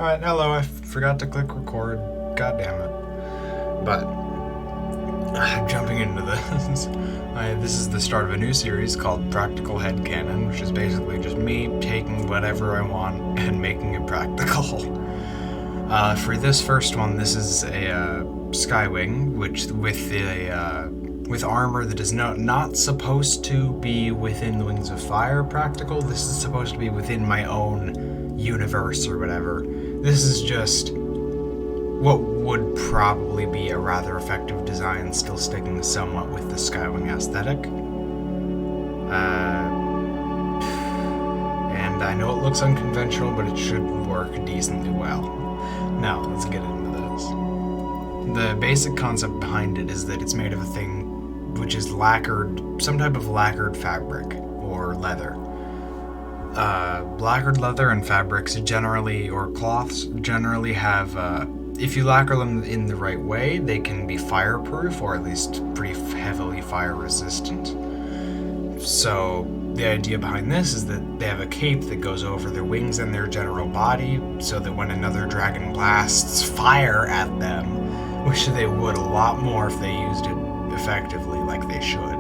Alright, hello, I forgot to click record. God damn it. But, jumping into this, this is the start of a new series called Practical Headcanon, which is basically just me taking whatever I want and making it practical. For this first one, this is a Skywing, which with armor that is not supposed to be within the Wings of Fire practical. This is supposed to be within my own universe or whatever. This is just what would probably be a rather effective design, still sticking somewhat with the Skywing aesthetic. And I know it looks unconventional, but it should work decently well. Now, let's get into this. The basic concept behind it is that it's made of a thing which is lacquered, some type of lacquered fabric or leather. Lacquered leather and fabrics generally, or cloths, generally have, if you lacquer them in the right way, they can be fireproof, or at least pretty heavily fire resistant. So the idea behind this is that they have a cape that goes over their wings and their general body, so that when another dragon blasts fire at them, which they would a lot more if they used it effectively like they should,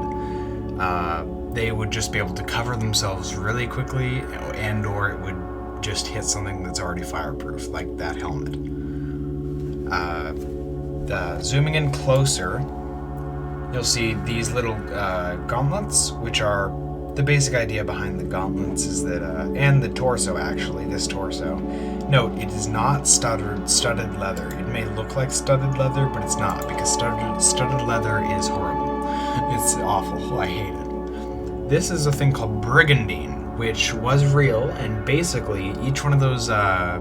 they would just be able to cover themselves really quickly, and or it would just hit something that's already fireproof, like that helmet. Zooming in closer, you'll see these little gauntlets, which are the basic idea behind the gauntlets is that, and the torso actually, this torso. Note, it is not studded leather. It may look like studded leather, but it's not, because studded leather is horrible. It's awful. I hate it. This is a thing called brigandine, which was real, and basically each one of those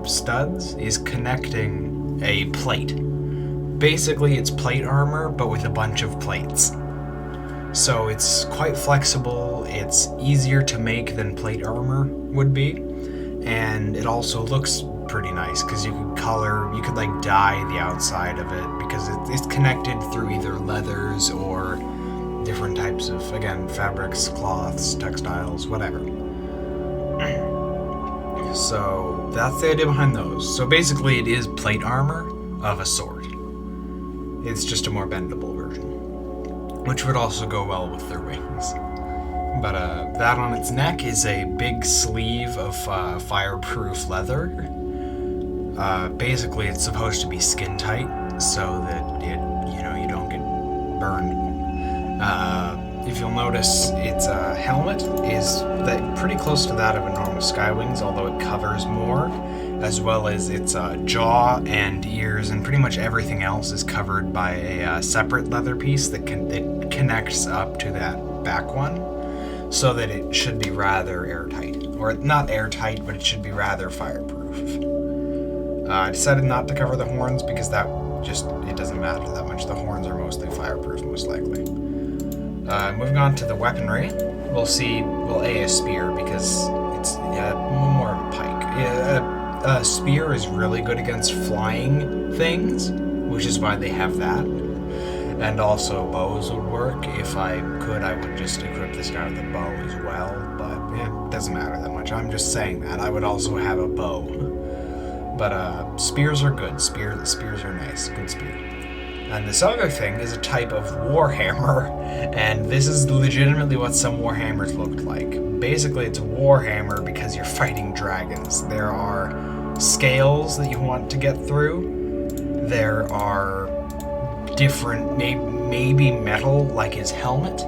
studs is connecting a plate. Basically, it's plate armor, but with a bunch of plates. So it's quite flexible, it's easier to make than plate armor would be, and it also looks pretty nice, because you could like dye the outside of it, because it's connected through either leathers or different types of, again, fabrics, cloths, textiles, whatever. So that's the idea behind those. So basically it is plate armor of a sort. It's just a more bendable version, which would also go well with their wings. But that on its neck is a big sleeve of fireproof leather. Basically it's supposed to be skin tight so that you don't get burned. If you'll notice, its helmet is pretty close to that of a normal Skywing's, although it covers more, as well as its jaw and ears, and pretty much everything else is covered by a separate leather piece that connects up to that back one, so that it should be rather airtight. Or not airtight, but it should be rather fireproof. I decided not to cover the horns because it doesn't matter that much. The horns are mostly fireproof, most likely. Moving on to the weaponry, we'll A, a spear, because it's more of a pike. A spear is really good against flying things, which is why they have that. And also bows would work. If I could, I would just equip this guy with a bow as well, but it doesn't matter that much. I'm just saying that. I would also have a bow. But spears are good. Spears are nice. Good spear. And this other thing is a type of warhammer, and this is legitimately what some warhammers looked like. Basically, it's a warhammer because you're fighting dragons. There are scales that you want to get through. There are different, maybe metal, like his helmet,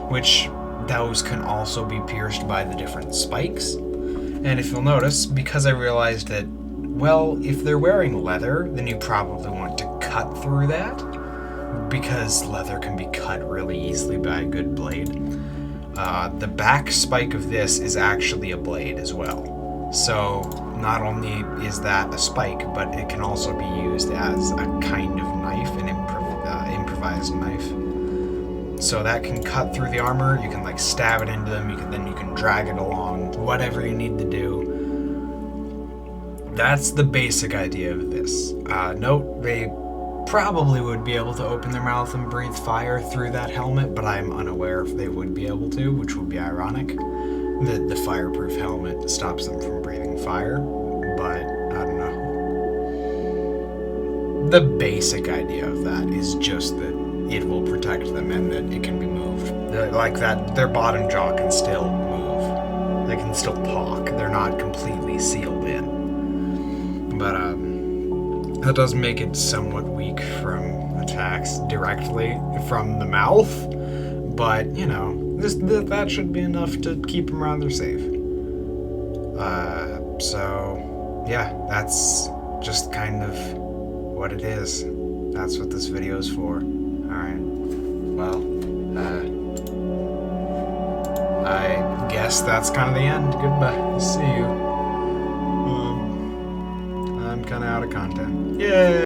which those can also be pierced by the different spikes. And if you'll notice, because I realized that, well, if they're wearing leather, then you probably want to cut through that, because leather can be cut really easily by a good blade. The back spike of this is actually a blade as well. So not only is that a spike, but it can also be used as a kind of knife, an improvised knife. So that can cut through the armor, you can like stab it into them, then you can drag it along, whatever you need to do. That's the basic idea of this. Note, they probably would be able to open their mouth and breathe fire through that helmet, but I'm unaware if they would be able to, which would be ironic. The fireproof helmet stops them from breathing fire, but I don't know. the basic idea of that is just that it will protect them and that it can be moved. Like that, their bottom jaw can still move. They can still talk. They're not completely sealed in. But that does make it somewhat weak from attacks directly from the mouth. But, you know, that should be enough to keep them rather safe. So, yeah, that's just kind of what it is. That's what this video is for. Alright. Well, I guess that's kind of the end. Goodbye. See you. I'm kind of out of content. Yay!